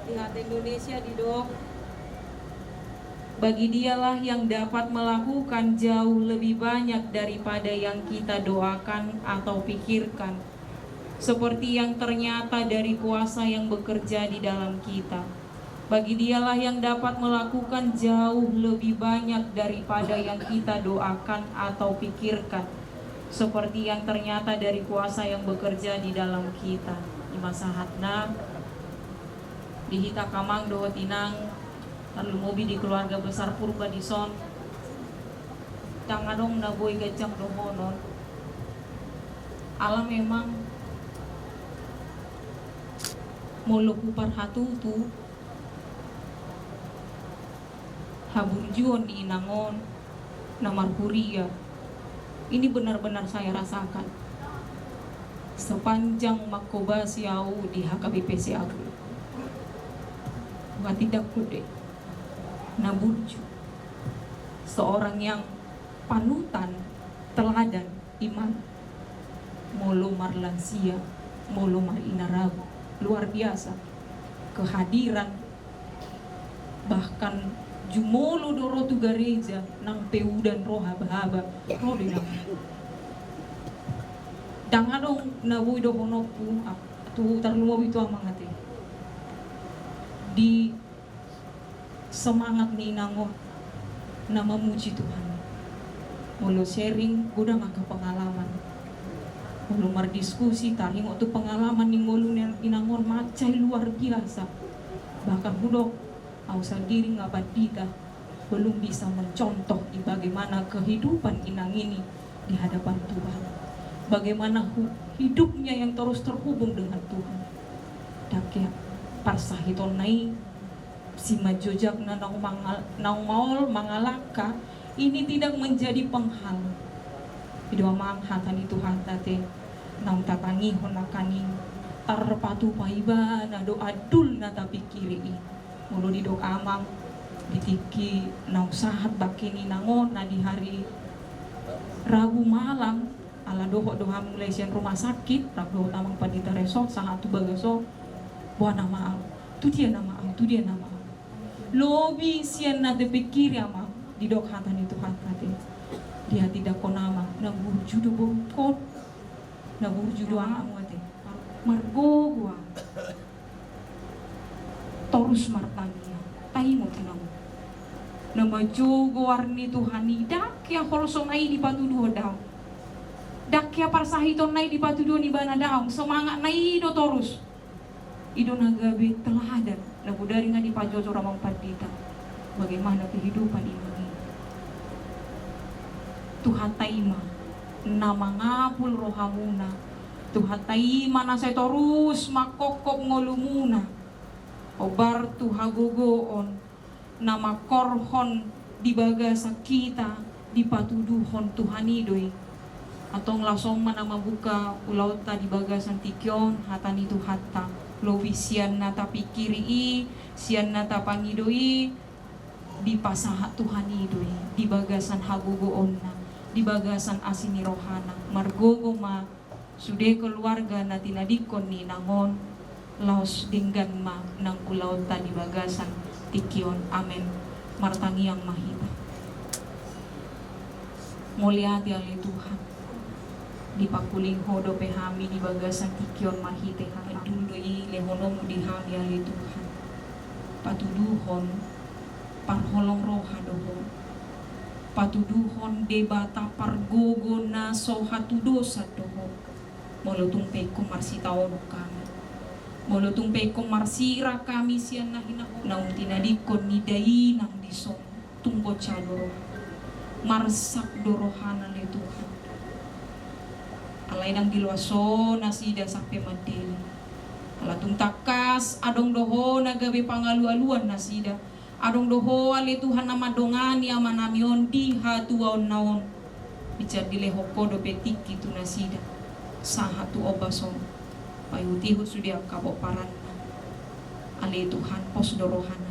Lihat Indonesia di dok. Bagi dialah yang dapat melakukan jauh lebih banyak daripada yang kita doakan atau pikirkan, seperti yang ternyata dari kuasa yang bekerja di dalam kita. Bagi dialah yang dapat melakukan jauh lebih banyak daripada yang kita doakan atau pikirkan, seperti yang ternyata dari kuasa yang bekerja di dalam kita. Di masa hatna dihita kamang doa tinang lalu mobi di keluarga besar purba di son tangadong na boy gajang dohonon. Alam memang molo kupar hatu tu haburjuon di inangon namar huria. Ini benar-benar saya rasakan sepanjang makoba siau di HKBP aku. Bukan tidak kude naburju seorang yang panutan teladan iman molo marlansia molo marinarabu luar biasa kehadiran bahkan jumolo doro tu gereja nang peu dan roha bahaba roh de nang dangadong nabuy do honopu tu tarlumo itu amangate di semangat ni nango na memuji Tuhan mulu sharing gudang aga pengalaman mulu mardiskusi taring waktu pengalaman ning mulu inangon macai luar biasa bahkan budok ausa diri ngabadita belum bisa mencontoh di bagaimana kehidupan inang ini di hadapan Tuhan, bagaimana hidupnya yang terus terhubung dengan Tuhan. Dakia parsahiton nai si majojak na naung maol mangalaka ini tidak menjadi penghalang. Idua manghatan itu hatate naung tatangi honakani tarpatu paiba na doa dul na tapi kiri mulu di doa amang ditiki naung sahat bakini nangon na di hari Rabu malam ala doho doha mulai sian rumah sakit tak doho tamang padita resok sahatu bagaso buah nama ang tu dia nama ang lobi sian na depikiri ama di dok hatan itu hatate dia tidak konama na burju do bongkot na burju do amate margo gua torus martania taimo tinang na maju warni Tuhani dak ya horosonai di batu dua daw dak ya parsahiton nai di batu dua ni bana daw semangat nai do torus ido nagabi teladan na budari nga di pajojo ramang padita bagaimana kehidupan ini Tuhan taima nama ngapul rohamuna Tuhan taima na saya torus makokop ngolumuna obar tuhagogoon nama korhon di bagasa kita di patuduhon Tuhanidoy atong langsung nama buka ulauta di bagasan tikyon hatan itu hatta lobi sian nata pikiri sian nata pangidoi di pasahat Tuhanidoy di bagasan hagogoonna di bagasan asini rohana margogo ma sude keluarga na tinadikon ni nangon laos dinggan ma nang ulauta di bagasan tikyon amen martangi yang mahita Mulyati ale Tuhan. Di pakuling hodo pehami di bagasan tikion mahite ha dului lehonom di hami ale Tuhan. Patuduhon parholong roha dohon. Patuduhon debata pargogona sohatudosa dohon. Molotung peko marsitaon kami. Molotung peko marsira kami sian nahina naung tinadikon ni dai nang dison tungko cadoro. Marsak dorohana le Tuhan. Alay nang diluaso nasida sampai madeli. Alatung takas adong doho nagabe pangalu-aluan nasida. Adong doho ale Tuhan nama dongani amanamion di hatuaon naon. Bicar dilehoko do betik itu nasida. Sahatu obason. Payutihu sudia kabok paranna. Ale Tuhan pos dorohana.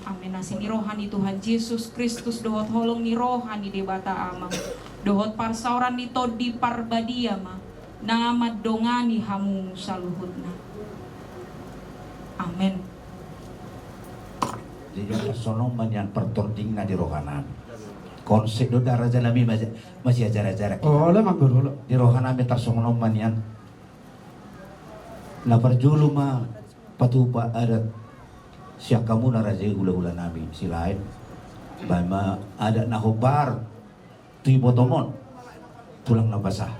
Amin nasini rohani Tuhan Yesus Kristus dohot holong ni rohani debata amang. Dohot parsauran ni todi parbadia ma. Nama dongani hamu saluhutna. Amin. Jadi sono manyan pertording na di rohana. Konsep do daraja nami masih ajar-ajar. Oh, lah manggul. Di rohana mi tarsono manyan. Na perjulu ma patupa adat siak kamu na raja hula-hula nami silain. Bama ada na hobar tu botomon tulang na basah.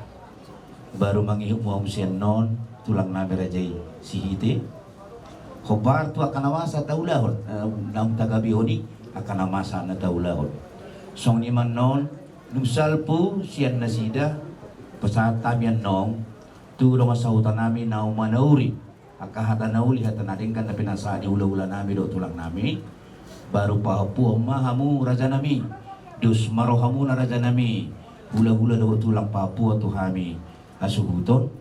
Baru mangihuk muam sian non tulang nami raja sihite. Hobar tu akan awasa taulahon naung tagabi honi akan amasa na taulahon. Song ni man non nusalpu sian nasida pesat tamian nong tu dong sautan nami naung manauri akahata nauli hata nadengkan tapi nasa di ula-ula nami do tulang nami baru papu mahamu raja nami dus marohamu na raja nami hula-hula do tulang Papua tu hami asuhuton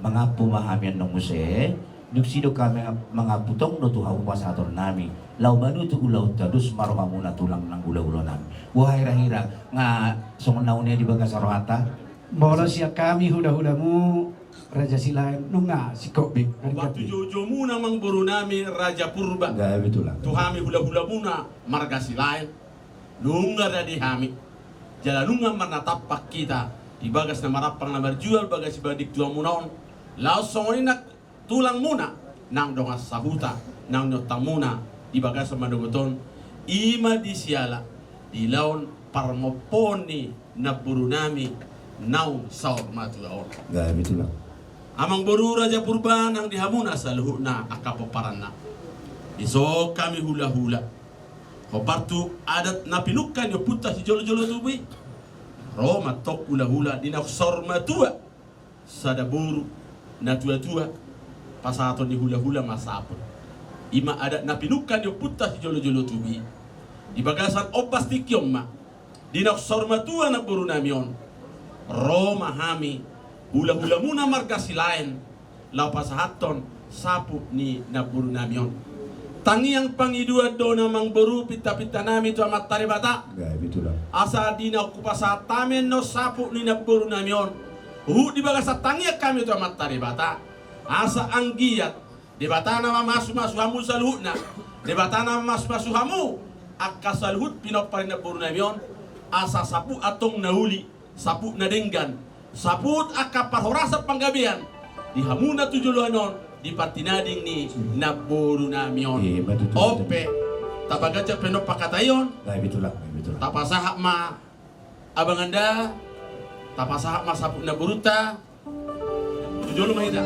mengapu mahamian nong muse nuksido kami mengaputong do tuhamu pasator nami lau banu tu ulau tadus marohamu na tulang nang ula-ula nami wahai rahira nga song naunnya di bagas rohata Bola siap kami hula-hulamu Raja Silain nunga si Kobi. Waktu jojomu namang buru nami Raja Purba. Enggak betul lah. Tu hami hula-hulamu na marga Silain. Nunga dari hami. Jala nunga marnatapak kita. Di bagas na marapang na berjual bagas ibadik tua munaon. Langsung ini nak tulang muna nang dongas sahuta nang nyotang muna di bagas sama dogoton. Ima di siala di laon parmoponi na buru nami naung saur matu laon. Enggak betul lah. Amang boru Raja Purba nang dihamuna sa luhuna akapoparanna. Iso kami hula-hula. Hobartu adat na pinukan yo puta si jolo-jolo tubi. Roma tok hula-hula dinaksor matua. Sada boru na tua-tua. Pasaton di hula-hula masapon. Ima adat na pinukan yo puta si jolo-jolo tubi. Di bagasan opas tikyom ma. Dinaksor matua na boru namion. Roma hami hula-hula muna marga Silain lau pasahaton sapu ni naburu namion tangi yang pangidua do namang beru pita-pita nami tu amat taribata asa dina kupasa tamen no sapu ni naburu namion di bagasa tangi kami tu amat taribata asa anggiat di batana masu-masu hamu saluhna di batana masu-masu hamu akka saluhut pinok parin naburu namion asa sapu atong nauli sapu nadenggan saput akapar horasa panggabian di hamuna tujuluanon di patinading ni naburu namion ope tabagaja penop pakatayon tapasahak ma abang anda tapasahak ma saput naburuta tujulu mahita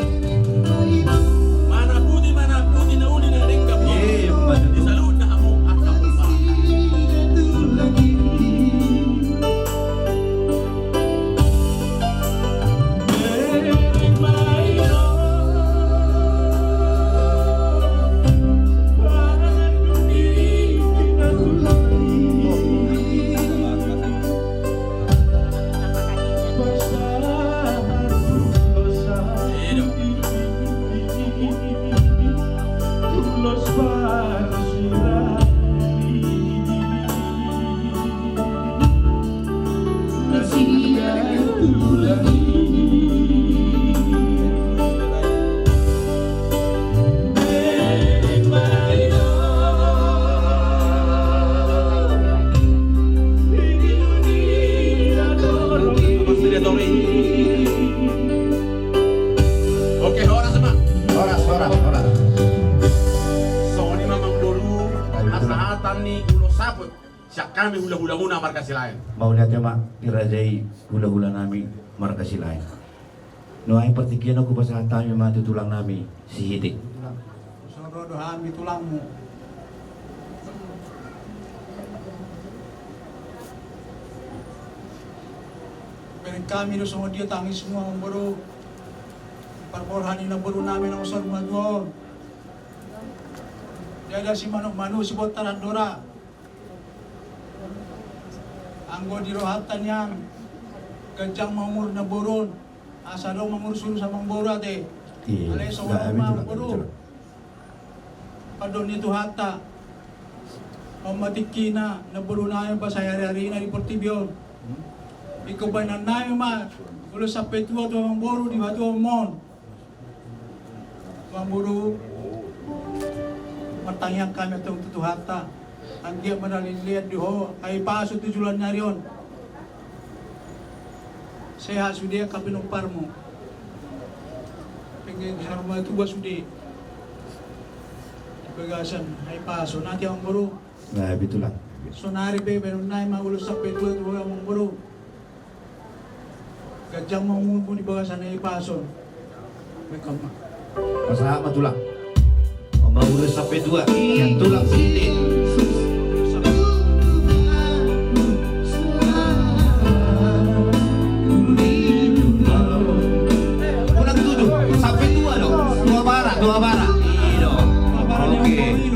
mana putih nauli na dengkap di salut na hamu akapar kami hula-hula muna markas lain. Mau lihat ya mak, dirajai hula-hula nami markas lain. No ay pertikian aku pasal tami matu tulang nami si hidik. Soro dohami tulangmu. Pero kami do semua dia tangis semua memburu. Perborhani na buru namin ang usar mga doon. Dia ada si manuk-manu si botaran dora. Anggo di rohatan yang gajang mamur na burun. Asa daw mamur sulu sa mangbura te. Alay sa walang mamuru. Padon itu hata. Mamatikina na buru na yung pasay hari-hari na di Portibio. Ikaw ba nanay ma? Ulo sa petua to mangburu di batu mon. Mangburu. Matangyak kami itong tutuhata. Ang dia manalilihat diho ay paso tujulan niya riyon. Sehat sudia kapinumpar mo. Pengen harma itu buat sudi. Bagasan ay paso nanti ang buru. Nah, itulah. Sonari be benunay maulus sa pedua tu ang buru. Gajang mangun di bagasan ay paso. Bekam. Pasal tulang. Maulus sampai 2 yang tulang sini. Ulang 7 sampai 2 dong. 2 bara. Iya. Oke.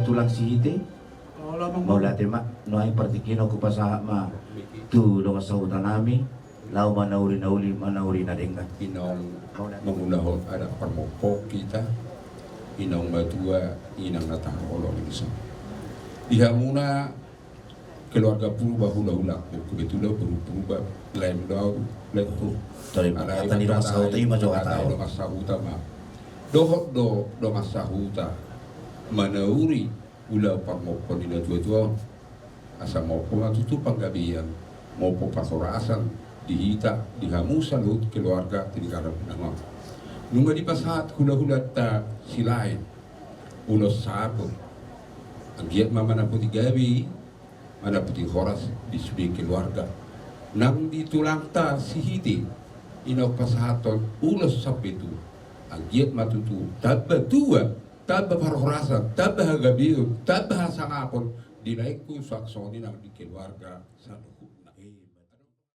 Tulang sihite mau latih mak no ay partikino ko pasah ma tu dong sahutan nami lau manauri na denga inong mengunahon ada permopok kita inong batua inang natang olong bisa dihamuna keluarga purba hula-hula kebetulan berubah lain dau leku ada tadi dong sahutan ima juga tahu dong sahutan ma dong sahutan manauri ula pangmopon ina tua-tua asa mopo matutu panggabian mopo pasorasan dihita dihamusan lut keluarga tinggara nama nunga di pasat hula-hula ta silain ulos sabon anggiat mama naputi gabi mana puti horas di sudi keluarga nang ditulang ta sihiti ina pasaton ulos sapetu anggiat matutu tabba tua tabah parorasan, tabah gabiru, tabah sangapon, dinaikku saksoni nang di keluarga satu.